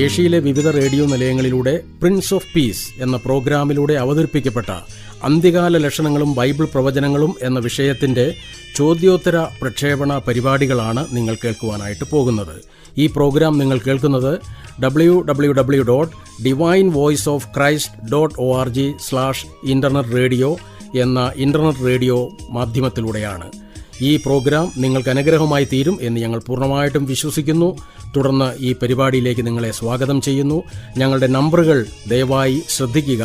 ഏഷ്യയിലെ വിവിധ radio നിലയങ്ങളിലൂടെ Prince of peace എന്ന പ്രോഗ്രാമിലൂടെ അവതരിപ്പിക്കപ്പെട്ട അന്ത്യകാല ലക്ഷണങ്ങളും ബൈബിൾ പ്രവചനങ്ങളും എന്ന വിഷയത്തിന്റെ ചോദ്യോത്തര പ്രക്ഷേപണ പരിപാടികളാണ് നിങ്ങൾ കേൾക്കുവാനായിട്ട് പോകുന്നത്. ഈ പ്രോഗ്രാം നിങ്ങൾ കേൾക്കുന്നത് www.divinevoiceofchrist.org/ഇന്റർനെറ്റ് റേഡിയോ എന്ന ഇന്റർനെറ്റ് റേഡിയോ മാധ്യമത്തിലൂടെയാണ്. ഈ പ്രോഗ്രാം നിങ്ങൾക്ക് അനുഗ്രഹമായി തീരും എന്ന് ഞങ്ങൾ പൂർണ്ണമായിട്ടും വിശ്വസിക്കുന്നു. തുടർന്ന് ഈ പരിപാടിയിലേക്ക് നിങ്ങളെ സ്വാഗതം ചെയ്യുന്നു. ഞങ്ങളുടെ നമ്പറുകൾ ദയവായി ശ്രദ്ധിക്കുക.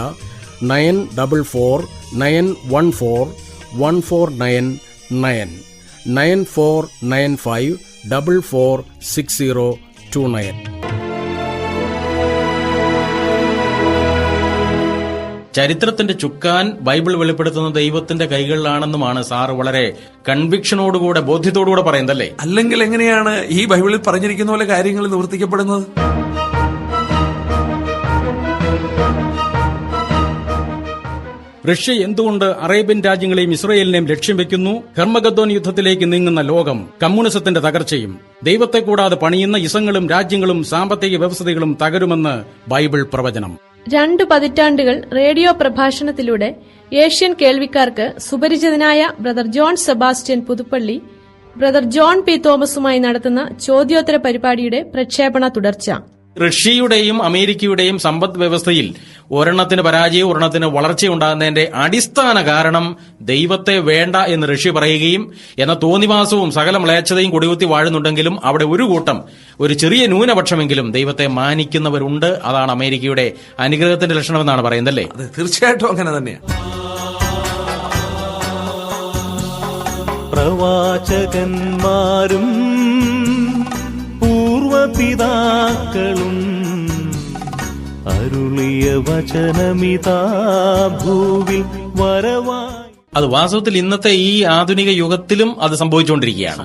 9494144999 9495446029. ചരിത്രത്തിന്റെ ചുക്കാൻ ബൈബിൾ വെളിപ്പെടുത്തുന്ന ദൈവത്തിന്റെ കൈകളിലാണെന്നുമാണ് സാർ വളരെ കൺവിക്ഷനോടുകൂടെ ബോധ്യത്തോടുകൂടെ പറയുന്നതല്ലേ? അല്ലെങ്കിൽ എങ്ങനെയാണ് ഈ ബൈബിളിൽ പറഞ്ഞിരിക്കുന്ന പോലെ കാര്യങ്ങൾ നിവർത്തിക്കപ്പെടുന്നത്? റഷ്യ എന്തുകൊണ്ട് അറേബ്യൻ രാജ്യങ്ങളെയും ഇസ്രയേലിനെയും ലക്ഷ്യം വെക്കുന്നു? ഹെർമഗദ്ദോൻ യുദ്ധത്തിലേക്ക് നീങ്ങുന്ന ലോകം, കമ്മ്യൂണിസത്തിന്റെ തകർച്ചയും, ദൈവത്തെ കൂടാതെ പണിയുന്ന ഇസങ്ങളും രാജ്യങ്ങളും സാമ്പത്തിക വ്യവസ്ഥകളും തകരുമെന്ന് ബൈബിൾ പ്രവചനം. 2 പതിറ്റാണ്ടുകൾ റേഡിയോ പ്രഭാഷണത്തിലൂടെ ഏഷ്യൻ കേൾവിക്കാർക്ക് സുപരിചിതനായ brother John Sebastian Puthuppally, brother John P തോമസുമായി നടത്തുന്ന ചോദ്യോത്തര പരിപാടിയുടെ പ്രക്ഷേപണ തുടർച്ച. റഷ്യയുടെയും അമേരിക്കയുടെയും സമ്പദ് വ്യവസ്ഥയിൽ ഒരെണ്ണത്തിന് പരാജയവും ഒരെണ്ണത്തിന് വളർച്ചയുണ്ടാകുന്നതിന്റെ അടിസ്ഥാന കാരണം ദൈവത്തെ വേണ്ട എന്ന് റഷ്യ പറയുകയും എന്ന തോന്നിവാസവും സകല മ്ലേച്ഛതയും കൊടികുത്തി വാഴുന്നുണ്ടെങ്കിലും അവിടെ ഒരു കൂട്ടം, ഒരു ചെറിയ ന്യൂനപക്ഷമെങ്കിലും ദൈവത്തെ മാനിക്കുന്നവരുണ്ട്. അതാണ് അമേരിക്കയുടെ അനുഗ്രഹത്തിന്റെ ലക്ഷണമെന്നാണ് പറയുന്നതല്ലേ? അതെ, തീർച്ചയായിട്ടും അങ്ങനെ തന്നെയാണ്. പ്രവാചകന്മാരും പൂർവപിതാക്കളും അരുളിയ വചനമിതാ ഭൂവിൽ വരവായി. അത് വാസ്തവത്തിൽ ഇന്നത്തെ ഈ ആധുനിക യുഗത്തിലും അത് സംഭവിച്ചുകൊണ്ടിരിക്കുകയാണ്.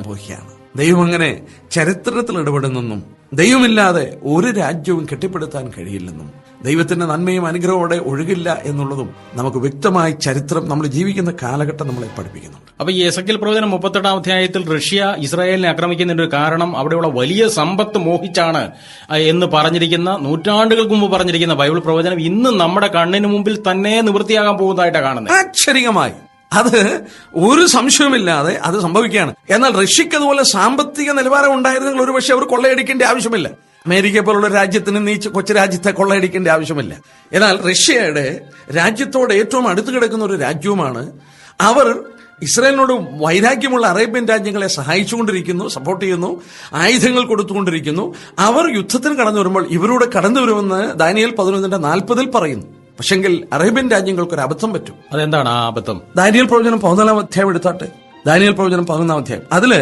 ദൈവം അങ്ങനെ ചരിത്രത്തിൽ ഇടപെടുന്നെന്നും ദൈവമില്ലാതെ ഒരു രാജ്യവും കെട്ടിപ്പടുത്താൻ കഴിയില്ലെന്നും ദൈവത്തിന്റെ നന്മയും അനുഗ്രഹത്തോടെ ഒഴുകില്ല എന്നുള്ളതും നമുക്ക് വ്യക്തമായി ചരിത്രം, നമ്മൾ ജീവിക്കുന്ന കാലഘട്ടം നമ്മളെ പഠിപ്പിക്കുന്നുണ്ട്. അപ്പൊ ഈ എസെക്കിയേൽ പ്രവചനം 38-ാം അധ്യായത്തിൽ റഷ്യ ഇസ്രായേലിനെ ആക്രമിക്കുന്നതിന്റെ ഒരു കാരണം അവിടെയുള്ള വലിയ സമ്പത്ത് മോഹിച്ചാണ് എന്ന് പറഞ്ഞിരിക്കുന്ന, നൂറ്റാണ്ടുകൾക്ക് മുമ്പ് പറഞ്ഞിരിക്കുന്ന ബൈബിൾ പ്രവചനം ഇന്ന് നമ്മുടെ കണ്ണിന് മുമ്പിൽ തന്നെ നിവൃത്തിയാകാൻ പോകുന്നതായിട്ടാണ് കാണുന്നത്. ആശ്ചര്യമായി, അത് ഒരു സംശയവുമില്ലാതെ അത് സംഭവിക്കുകയാണ്. എന്നാൽ റഷ്യക്ക് അതുപോലെ സാമ്പത്തിക നിലവാരം ഉണ്ടായിരുന്നെങ്കിൽ ഒരുപക്ഷെ അവർ കൊള്ളയടിക്കേണ്ട ആവശ്യമില്ല. അമേരിക്ക പോലുള്ള രാജ്യത്തിന് കൊച്ചു രാജ്യത്തെ കൊള്ളയടിക്കേണ്ട ആവശ്യമില്ല. എന്നാൽ റഷ്യയുടെ രാജ്യത്തോട് ഏറ്റവും അടുത്ത് കിടക്കുന്ന ഒരു രാജ്യവുമാണ്. അവർ ഇസ്രായേലിനോട് വൈരാഗ്യമുള്ള അറേബ്യൻ രാജ്യങ്ങളെ സഹായിച്ചുകൊണ്ടിരിക്കുന്നു, സപ്പോർട്ട് ചെയ്യുന്നു, ആയുധങ്ങൾ കൊടുത്തുകൊണ്ടിരിക്കുന്നു. അവർ യുദ്ധത്തിന് കടന്നു വരുമ്പോൾ ഇവരോട് കടന്നു വരുമെന്ന് ദാനിയേൽ 11:40 പറയുന്നു. പക്ഷെങ്കിൽ അറേബ്യൻ രാജ്യങ്ങൾക്കൊരു അബദ്ധം പറ്റും. അതെന്താണ് ആ അബദ്ധം? ദാനിയേൽ പ്രവചനം 14-ാം അധ്യായം എടുത്താട്ടെ. ദാനിയേൽ പ്രവചനം 11-ാം അധ്യായം, അതില്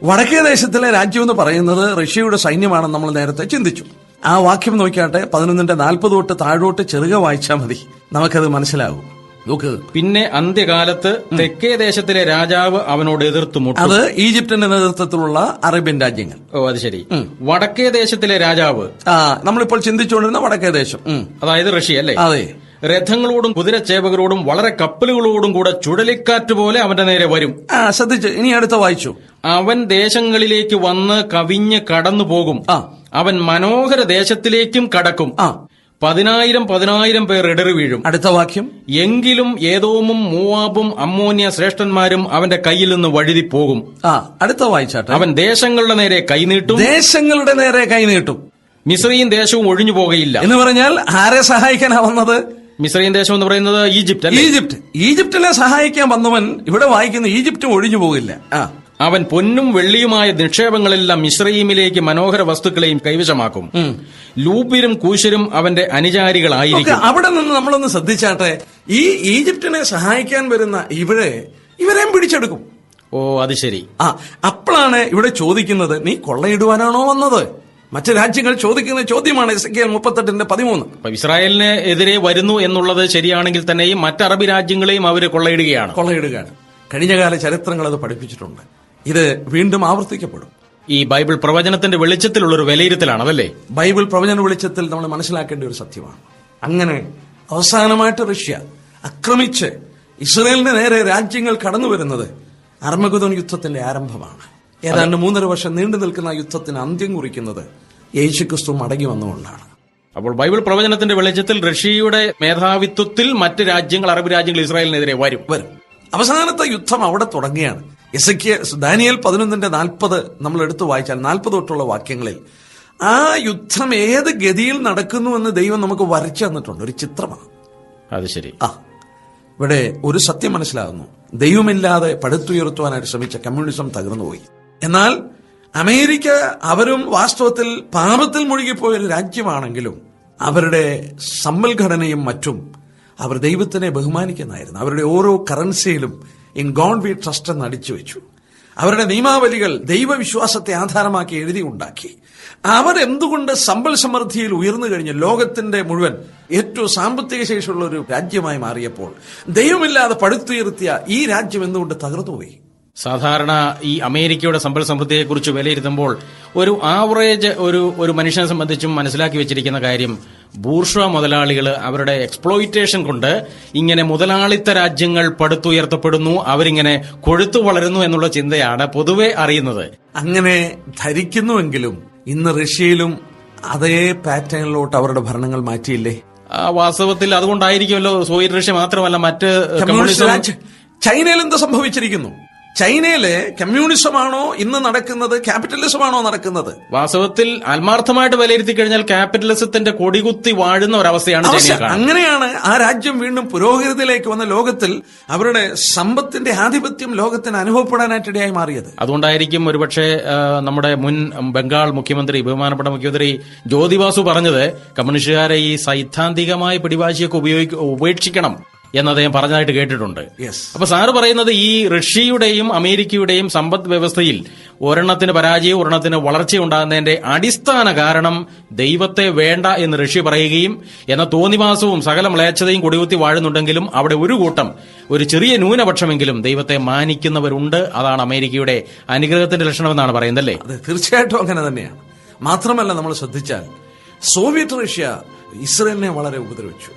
വടക്കേ ദേശത്തിലെ രാജ്യം എന്ന് പറയുന്നത് റഷ്യയുടെ സൈന്യമാണെന്ന് നമ്മൾ നേരത്തെ ചിന്തിച്ചു. ആ വാക്യം നോക്കിയാട്ടെ, 11:40 തൊട്ട് താഴോട്ട് ചെറുക വായിച്ചാൽ മതി, നമുക്കത് മനസ്സിലാകും. നോക്ക്, പിന്നെ അന്ത്യകാലത്ത് തെക്കേ ദേശത്തിലെ രാജാവ് അവനോട് എതിർത്തുമുട്ടും. അത് ഈജിപ്തിന്റെ നേതൃത്വത്തിലുള്ള അറേബ്യൻ രാജ്യങ്ങൾ. ഓ, അത് ശരി. വടക്കേ ദേശത്തിലെ രാജാവ്, നമ്മളിപ്പോൾ ചിന്തിച്ചുകൊണ്ടിരുന്ന വടക്കേ ദേശം, അതായത് റഷ്യ അല്ലേ? അതെ. രഥങ്ങളോടും കുതിരച്ചേവകരോടും വളരെ കപ്പലുകളോടും കൂടെ ചുഴലിക്കാറ്റ് പോലെ അവന്റെ നേരെ വരും. ശ്രദ്ധിച്ച് ഇനി അടുത്ത വായിച്ചു. അവൻ ദേശങ്ങളിലേക്ക് വന്ന് കവിഞ്ഞ് കടന്നു പോകും. അവൻ മനോഹര ദേശത്തിലേക്കും കടക്കും. 10,000 പേർ ഇടറി വീഴും. അടുത്ത വാക്യം, എങ്കിലും ഏദോമും മൂവാബും അമ്മോന്യ ശ്രേഷ്ഠന്മാരും അവന്റെ കയ്യിൽ നിന്ന് വഴുതി പോകും. അടുത്ത വായിച്ചാട്ടെ. അവൻ ദേശങ്ങളുടെ നേരെ കൈനീട്ടും. ദേശങ്ങളുടെ നേരെ കൈനീട്ടും. മിസ്രയീം ദേശവും ഒഴിഞ്ഞു പോകയില്ല. എന്ന് പറഞ്ഞാൽ ആരെ സഹായിക്കാനാ വന്നത്? മിസ്രയീം ദേശം എന്ന് പറയുന്നത് ഈജിപ്റ്റ്. ഈജിപ്തിനെ സഹായിക്കാൻ വന്നവൻ ഇവിടെ വായിക്കുന്ന ഈജിപ്റ്റും ഒഴിഞ്ഞു പോകില്ല. അവൻ പൊന്നും വെള്ളിയുമായ നിക്ഷേപങ്ങളെല്ലാം മിസ്രയീമിലേക്ക് മനോഹര വസ്തുക്കളെയും കൈവശമാക്കും. ലൂബിരും കൂശരും അവന്റെ അനുചാരികളായിരിക്കും. അവിടെ നിന്ന് നമ്മളൊന്ന് ശ്രദ്ധിച്ചാട്ടെ, ഈ ഈജിപ്തിനെ സഹായിക്കാൻ വരുന്ന ഇവരെയും പിടിച്ചെടുക്കും. ഓ, അത് ശരി. അപ്പോഴാണ് ഇവിടെ ചോദിക്കുന്നത്, നീ കൊള്ളയിടുവാനാണോ വന്നത്? മറ്റ് രാജ്യങ്ങൾ ചോദിക്കുന്ന ചോദ്യമാണ് എസെക്കിയേൽ 38:13. ഇസ്രായേലിന് എതിരെ വരുന്നു എന്നുള്ളത് ശരിയാണെങ്കിൽ തന്നെയും മറ്റ് അറബി രാജ്യങ്ങളെയും അവർ കൊള്ളയിടുകയാണ്. കഴിഞ്ഞകാല ചരിത്രങ്ങൾ അത് പഠിപ്പിച്ചിട്ടുണ്ട്. ഇത് വീണ്ടും ആവർത്തിക്കപ്പെടും. ഈ ബൈബിൾ പ്രവചനത്തിന്റെ വെളിച്ചത്തിലുള്ളൊരു വിലയിരുത്തലാണ്, അതല്ലേ? ബൈബിൾ പ്രവചന വെളിച്ചത്തിൽ നമ്മൾ മനസ്സിലാക്കേണ്ട ഒരു സത്യമാണ്. അങ്ങനെ അവസാനമായിട്ട് റഷ്യ ആക്രമിച്ച് ഇസ്രായേലിന് നേരെ രാജ്യങ്ങൾ കടന്നു വരുന്നത് അർമഗദോൻ യുദ്ധത്തിന്റെ ആരംഭമാണ്. ഏതാണ്ട് 3.5 വർഷം നീണ്ടു നിൽക്കുന്ന യുദ്ധത്തിന് അന്ത്യം കുറിക്കുന്നത് യേശുക്രിസ്തു മടങ്ങി വന്നുകൊണ്ടാണ്. അപ്പോൾ ബൈബിൾ പ്രവചനത്തിന്റെ വെളിച്ചത്തിൽ റഷ്യയുടെ മേധാവിത്വത്തിൽ മറ്റ് രാജ്യങ്ങൾ, അറബ് രാജ്യങ്ങൾ ഇസ്രായേലിനെതിരെ വരും. അവസാനത്തെ യുദ്ധം അവിടെ തുടങ്ങുകയാണ്. ദാനിയേൽ 11:40 നമ്മൾ എടുത്തു വായിച്ചാൽ 40 തൊട്ടുള്ള വാക്യങ്ങളിൽ ആ യുദ്ധം ഏത് ഗതിയിൽ നടക്കുന്നുവെന്ന് ദൈവം നമുക്ക് വരച്ചു തന്നിട്ടുണ്ട്. ഒരു ചിത്രമാണ് അത്. ശരി. ഇവിടെ ഒരു സത്യം മനസ്സിലാകുന്നു. ദൈവമില്ലാതെ പടുത്തുയർത്തുവാനായിട്ട് ശ്രമിച്ച കമ്മ്യൂണിസം തകർന്നുപോയി. എന്നാൽ അമേരിക്ക, അവരും വാസ്തവത്തിൽ പാപത്തിൽ മുഴുകിപ്പോയൊരു രാജ്യമാണെങ്കിലും അവരുടെ സമ്പൽഘടനയും മറ്റും അവർ ദൈവത്തിനെ ബഹുമാനിക്കുന്നതായിരുന്നു. അവരുടെ ഓരോ കറൻസിയിലും ഇൻ ഗോഡ് വി ട്രസ്റ്റ് എന്ന് അടിച്ചു വെച്ചു. അവരുടെ നിയമാവലികൾ ദൈവവിശ്വാസത്തെ ആധാരമാക്കി എഴുതി ഉണ്ടാക്കി. അവരെന്തുകൊണ്ട് സമ്പൽ സമൃദ്ധിയിൽ ഉയർന്നു കഴിഞ്ഞ് ലോകത്തിന്റെ മുഴുവൻ ഏറ്റവും സാമ്പത്തിക ശേഷിയുള്ള ഒരു രാജ്യമായി മാറിയപ്പോൾ ദൈവമില്ലാതെ പടുത്തുയർത്തിയ ഈ രാജ്യം എന്തുകൊണ്ട് തകർന്നുപോയി? സാധാരണ ഈ അമേരിക്കയുടെ സമ്പൽ സമൃദ്ധിയെക്കുറിച്ച് വിലയിരുത്തുമ്പോൾ ഒരു ആവറേജ് ഒരു മനുഷ്യനെ സംബന്ധിച്ചും മനസ്സിലാക്കി വെച്ചിരിക്കുന്ന കാര്യം, ബൂർഷ്വ മുതലാളികൾ അവരുടെ എക്സ്പ്ലോയിറ്റേഷൻ കൊണ്ട് ഇങ്ങനെ മുതലാളിത്ത രാജ്യങ്ങൾ പടുത്തുയർത്തപ്പെടുന്നു, അവരിങ്ങനെ കൊഴുത്തു വളരുന്നു എന്നുള്ള ചിന്തയാണ് പൊതുവെ അറിയുന്നത്. അങ്ങനെ ധരിക്കുന്നുവെങ്കിലും ഇന്ന് റഷ്യയിലും അതേ പാറ്റേണിലോട്ട് അവരുടെ ഭരണങ്ങൾ മാറ്റിയില്ലേ? വാസ്തവത്തിൽ അതുകൊണ്ടായിരിക്കുമല്ലോ സോവിയറ്റ് റഷ്യ മാത്രമല്ല മറ്റ് ചൈനയിൽ എന്ത് സംഭവിച്ചിരിക്കുന്നു? ചൈനയിലെ കമ്മ്യൂണിസമാണോ ഇന്ന് നടക്കുന്നത്, ക്യാപിറ്റലിസമാണോ നടക്കുന്നത്? വാസ്തവത്തിൽ ആത്മാർത്ഥമായിട്ട് വിലയിരുത്തി കഴിഞ്ഞാൽ ക്യാപിറ്റലിസത്തിന്റെ കൊടികുത്തി വാഴുന്ന ഒരവസ്ഥയാണ്. അങ്ങനെയാണ് ആ രാജ്യം വീണ്ടും പുരോഗതിയിലേക്ക് വന്ന ലോകത്തിൽ അവരുടെ സമ്പത്തിന്റെ ആധിപത്യം ലോകത്തിന് അനുഭവപ്പെടാനായിട്ടിടയായി മാറിയത്. അതുകൊണ്ടായിരിക്കും ഒരുപക്ഷെ നമ്മുടെ മുൻ ബംഗാൾ മുഖ്യമന്ത്രി, ബഹുമാനപ്പെട്ട മുഖ്യമന്ത്രി ജ്യോതിബാസു പറഞ്ഞത് കമ്മ്യൂണിസ്റ്റുകാരെ ഈ സൈദ്ധാന്തികമായ പിടിവാശിയൊക്കെ ഉപേക്ഷിക്കണം എന്ന് അദ്ദേഹം പറഞ്ഞതായിട്ട് കേട്ടിട്ടുണ്ട്. അപ്പൊ സാറ് പറയുന്നത് ഈ റഷ്യയുടെയും അമേരിക്കയുടെയും സമ്പദ് വ്യവസ്ഥയിൽ ഒരെണ്ണത്തിന് പരാജയവും ഒരെണ്ണത്തിന് വളർച്ചയുണ്ടാകുന്നതിന്റെ അടിസ്ഥാന കാരണം ദൈവത്തെ വേണ്ട എന്ന് റഷ്യ പറയുകയും എന്ന തോന്നിവാസവും സകല മ്ലേച്ഛതയും കൊടികുത്തി വാഴുന്നുണ്ടെങ്കിലും അവിടെ ഒരു കൂട്ടം, ഒരു ചെറിയ ന്യൂനപക്ഷമെങ്കിലും ദൈവത്തെ മാനിക്കുന്നവരുണ്ട്. അതാണ് അമേരിക്കയുടെ അനുഗ്രഹത്തിന്റെ ലക്ഷണമെന്നാണ് പറയുന്നല്ലേ? അത് തീർച്ചയായിട്ടും അങ്ങനെ തന്നെയാണ്. മാത്രമല്ല, നമ്മൾ ശ്രദ്ധിച്ചാൽ സോവിയറ്റ് റഷ്യ ഇസ്രയേലിനെ വളരെ ഉപദ്രവിച്ചു.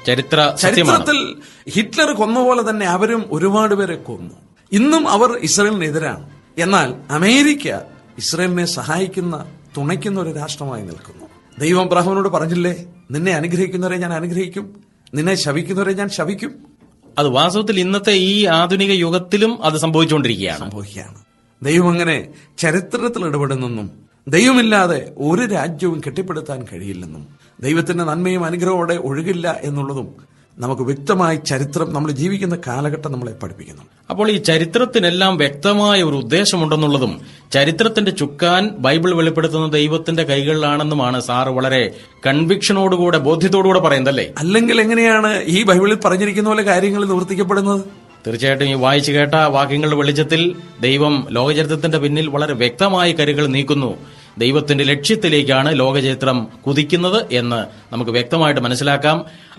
ചരിത്രത്തിൽ ഹിറ്റ്ലർ കൊന്ന പോലെ തന്നെ അവരും ഒരുപാട് പേരെ കൊന്നു. ഇന്നും അവർ ഇസ്രയേലിനെതിരാണ്. എന്നാൽ അമേരിക്ക ഇസ്രയേലിനെ സഹായിക്കുന്ന, തുണയ്ക്കുന്ന ഒരു രാഷ്ട്രമായി നിൽക്കുന്നു. ദൈവം അബ്രാഹാമിനോട് പറഞ്ഞില്ലേ, നിന്നെ അനുഗ്രഹിക്കുന്നവരെ ഞാൻ അനുഗ്രഹിക്കും, നിന്നെ ശപിക്കുന്നവരെ ഞാൻ ശപിക്കും. അത് വാസ്തവത്തിൽ ഇന്നത്തെ ഈ ആധുനിക യുഗത്തിലും അത് സംഭവിച്ചുകൊണ്ടിരിക്കുകയാണ്. ദൈവം അങ്ങനെ ചരിത്രത്തിൽ ഇടപെടുന്നെന്നും ദൈവമില്ലാതെ ഒരു രാജ്യവും കെട്ടിപ്പടുത്താൻ കഴിയില്ലെന്നും ദൈവത്തിന്റെ നന്മയും അനുഗ്രഹത്തോടെ ഒഴുകില്ല എന്നുള്ളതും നമുക്ക് വ്യക്തമായി ചരിത്രം, നമ്മൾ ജീവിക്കുന്ന കാലഘട്ടം നമ്മളെ പഠിപ്പിക്കുന്നു. അപ്പോൾ ഈ ചരിത്രത്തിനെല്ലാം വ്യക്തമായ ഒരു ഉദ്ദേശമുണ്ടെന്നുള്ളതും ചരിത്രത്തിന്റെ ചുക്കാൻ ബൈബിൾ വെളിപ്പെടുത്തുന്ന ദൈവത്തിന്റെ കൈകളിലാണെന്നുമാണ് സാറ് വളരെ കൺവിക്ഷനോടുകൂടെ, ബോധ്യത്തോടുകൂടെ പറയുന്നതല്ലേ? അല്ലെങ്കിൽ എങ്ങനെയാണ് ഈ ബൈബിളിൽ പറഞ്ഞിരിക്കുന്ന പോലെ കാര്യങ്ങൾ നിവർത്തിക്കപ്പെടുന്നത്? തീർച്ചയായിട്ടും ഈ വായിച്ചു കേട്ട വാക്യങ്ങളുടെ വെളിച്ചത്തിൽ ദൈവം ലോകചരിത്രത്തിന്റെ പിന്നിൽ വളരെ വ്യക്തമായ കരുകൾ നീക്കുന്നു. ദൈവത്തിന്റെ ലക്ഷ്യത്തിലേക്കാണ് ലോകചരിത്രം കുതിക്കുന്നത് എന്ന് നമുക്ക് വ്യക്തമായിട്ട് മനസ്സിലാക്കാം.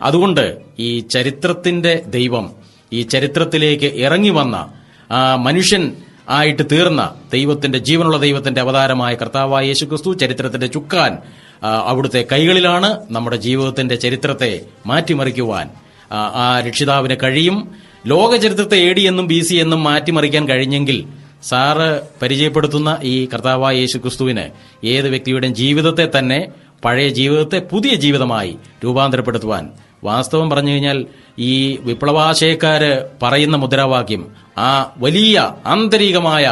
അതുകൊണ്ട് ഈ ചരിത്രത്തിന്റെ ദൈവം, ഈ ചരിത്രത്തിലേക്ക് ഇറങ്ങി വന്ന മനുഷ്യൻ ആയിട്ട് തീർന്ന ദൈവത്തിന്റെ, ജീവനുള്ള ദൈവത്തിന്റെ അവതാരമായ കർത്താവായ യേശുക്രിസ്തു, ചരിത്രത്തിന്റെ ചുക്കാൻ അവിടുത്തെ കൈകളിലാണ്. നമ്മുടെ ജീവിതത്തിന്റെ ചരിത്രത്തെ മാറ്റിമറിക്കുവാൻ ആ രക്ഷിതാവിന് കഴിയും. ലോക ചരിത്രത്തെ AD എന്നും BC എന്നും മാറ്റിമറിക്കാൻ കഴിഞ്ഞെങ്കിൽ സാറ് പരിചയപ്പെടുത്തുന്ന ഈ കർത്താവായ യേശുക്രിസ്തുവിന് ഏത് വ്യക്തിയുടെയും ജീവിതത്തെ തന്നെ, പഴയ ജീവിതത്തെ പുതിയ ജീവിതമായി രൂപാന്തരപ്പെടുത്തുവാൻ, വാസ്തവം പറഞ്ഞു കഴിഞ്ഞാൽ ഈ വിപ്ലവാശയക്കാര് പറയുന്ന മുദ്രാവാക്യം, ആ വലിയ ആന്തരികമായ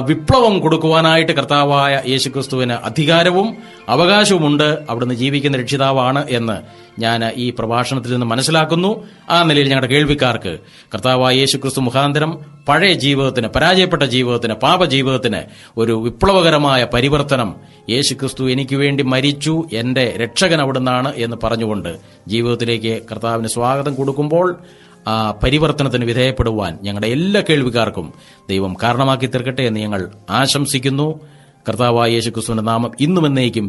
വിപ്ലവം കൊടുക്കുവാനായിട്ട് കർത്താവായ യേശുക്രിസ്തുവിന് അധികാരവും അവകാശവുമുണ്ട്. അവിടുന്ന് ജീവിക്കുന്ന രക്ഷിതാവാണ് എന്ന് ഞാൻ ഈ പ്രഭാഷണത്തിൽ നിന്ന് മനസ്സിലാക്കുന്നു. ആ നിലയിൽ ഞങ്ങളുടെ കേൾവിക്കാർക്ക് കർത്താവായ യേശുക്രിസ്തു മുഖാന്തരം പഴയ ജീവിതത്തിന്, പരാജയപ്പെട്ട ജീവിതത്തിന്, പാപജീവിതത്തിന് ഒരു വിപ്ലവകരമായ പരിവർത്തനം, യേശുക്രിസ്തു എനിക്ക് വേണ്ടി മരിച്ചു, എന്റെ രക്ഷകൻ അവിടുന്നാണ് എന്ന് പറഞ്ഞുകൊണ്ട് ജീവിതത്തിലേക്ക് കർത്താവിന് സ്വാഗതം കൊടുക്കുമ്പോൾ ആ പരിവർത്തനത്തിന് വിധേയപ്പെടുവാൻ ഞങ്ങളുടെ എല്ലാ കേൾവിക്കാർക്കും ദൈവം കാരണമാക്കി തീർക്കട്ടെ എന്ന് ഞങ്ങൾ ആശംസിക്കുന്നു. കർത്താവായ യേശുക്രിസ്തുവിന്റെ നാമം ഇന്നും എന്നേക്കും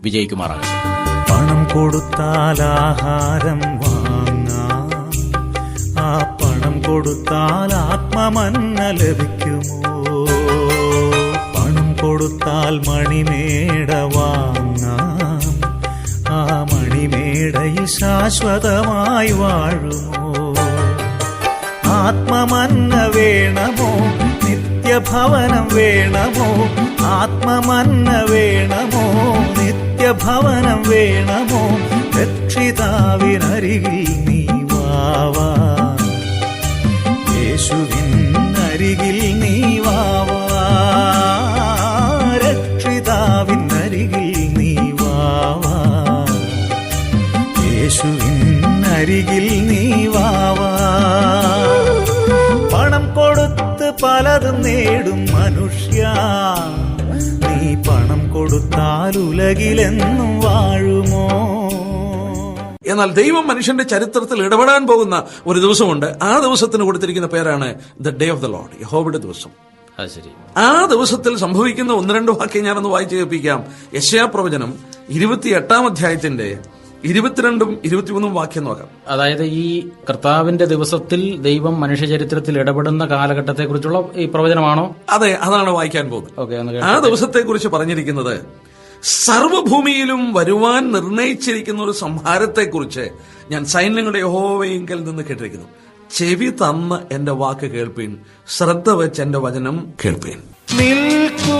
വിജയിക്കുമാറാകട്ടെ. പണം കൊടുത്താൽ ആഹാരം വാങ്ങാം, ആ പണം കൊടുത്താൽ ആത്മമന്ന ലഭിക്കുമോ? പണം കൊടുത്താൽ മണിമേട വാങ്ങാം, ആ മണിമേടയിൽ ശാശ്വതമായി വാഴുമോ? ആത്മമന്ന വേണമോ? നിത്യ നിത്യഭവനം വേണമോ, ആത്മമന്ന വേണമോ, നിത്യഭവനം വേണമോ, രക്ഷിതാവിനരികിൽ നീ വാവാ, യേശുവിനരികിൽ നീ വാവാ, രക്ഷിതാവിനരികിൽ നീ വാവാ, യേശുവിനരികിൽ നീ വാവാ. പണം കൊടുത്ത് പലതും നേടും മനുഷ്യ, നീ പണം കൊടുത്താൽ ഉലകിലെന്നും വാഴുമോ? എന്നാൽ ദൈവം മനുഷ്യന്റെ ചരിത്രത്തിൽ ഇടപെടാൻ പോകുന്ന ഒരു ദിവസമുണ്ട്. ആ ദിവസത്തിന് കൊടുത്തിരിക്കുന്ന പേരാണ് the day of the Lord, യഹോവയുടെ ദിവസം. ശരി. ആ ദിവസത്തിൽ സംഭവിക്കുന്ന 1-2 വാക്യം ഞാനൊന്ന് വായിച്ചു കേൾപ്പിക്കാം. യെശയ്യാ പ്രവചനം 28-ാം അധ്യായത്തിന്റെ 22-ഉം 23-ഉം വാക്യം നോക്കാം. അതായത് ഈ കർത്താവിന്റെ ദിവസത്തിൽ ദൈവം മനുഷ്യചരിത്രത്തിൽ ഇടപെടുന്ന കാലഘട്ടത്തെ കുറിച്ചുള്ള ഈ പ്രവചനമാണോ? അതെ, അതാണ് വായിക്കാൻ പോകുന്നത്. ഓക്കെ. ആ ദിവസത്തെ കുറിച്ച് പറഞ്ഞിരിക്കുന്നത് സർവ്വഭൂമിയിലും വരുവാൻ നിർണയിച്ചിരിക്കുന്ന ഒരു സംഹാരത്തെക്കുറിച്ച് ഞാൻ സൈന്യങ്ങളുടെ യഹോവയിങ്കൽ നിന്ന് കേട്ടിരിക്കുന്നു. ചെവി തന്ന് എന്റെ വാക്ക് കേൾപ്പീൻ, ശ്രദ്ധ വെച്ച് എന്റെ വചനം കേൾപ്പീൻ. നിൽക്കൂ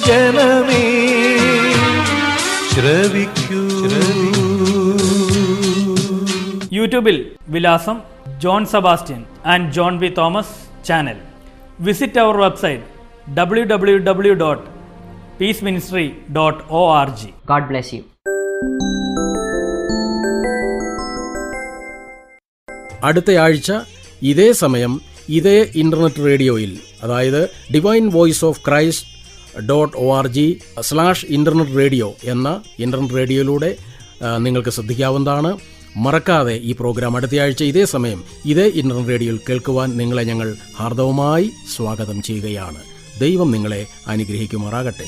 ജനമേ, ശ്രവിക്കൂ. യൂട്യൂബിൽ വിലാസം John Sebastian and John B Thomas channel. Visit our website www.peaceministry.org. God bless you. അടുത്ത ആഴ്ച ഇതേ സമയം ഇതേ ഇന്റർനെറ്റ് റേഡിയോയിൽ, അതായത് ഡിവൈൻ വോയിസ് ഓഫ് ക്രൈസ്റ്റ് .org/ഇന്റർനെറ്റ് റേഡിയോ എന്ന ഇന്റർനെറ്റ് റേഡിയോയിലൂടെ നിങ്ങൾക്ക് ശ്രദ്ധിക്കാവുന്നതാണ്. മറക്കാതെ ഈ പ്രോഗ്രാം അടുത്തയാഴ്ച ഇതേ സമയം ഇതേ ഇന്റർനെറ്റ് റേഡിയോയിൽ കേൾക്കുവാൻ നിങ്ങളെ ഞങ്ങൾ ഹാർദവമായി സ്വാഗതം ചെയ്യുകയാണ്. ദൈവം നിങ്ങളെ അനുഗ്രഹിക്കുമാറാകട്ടെ.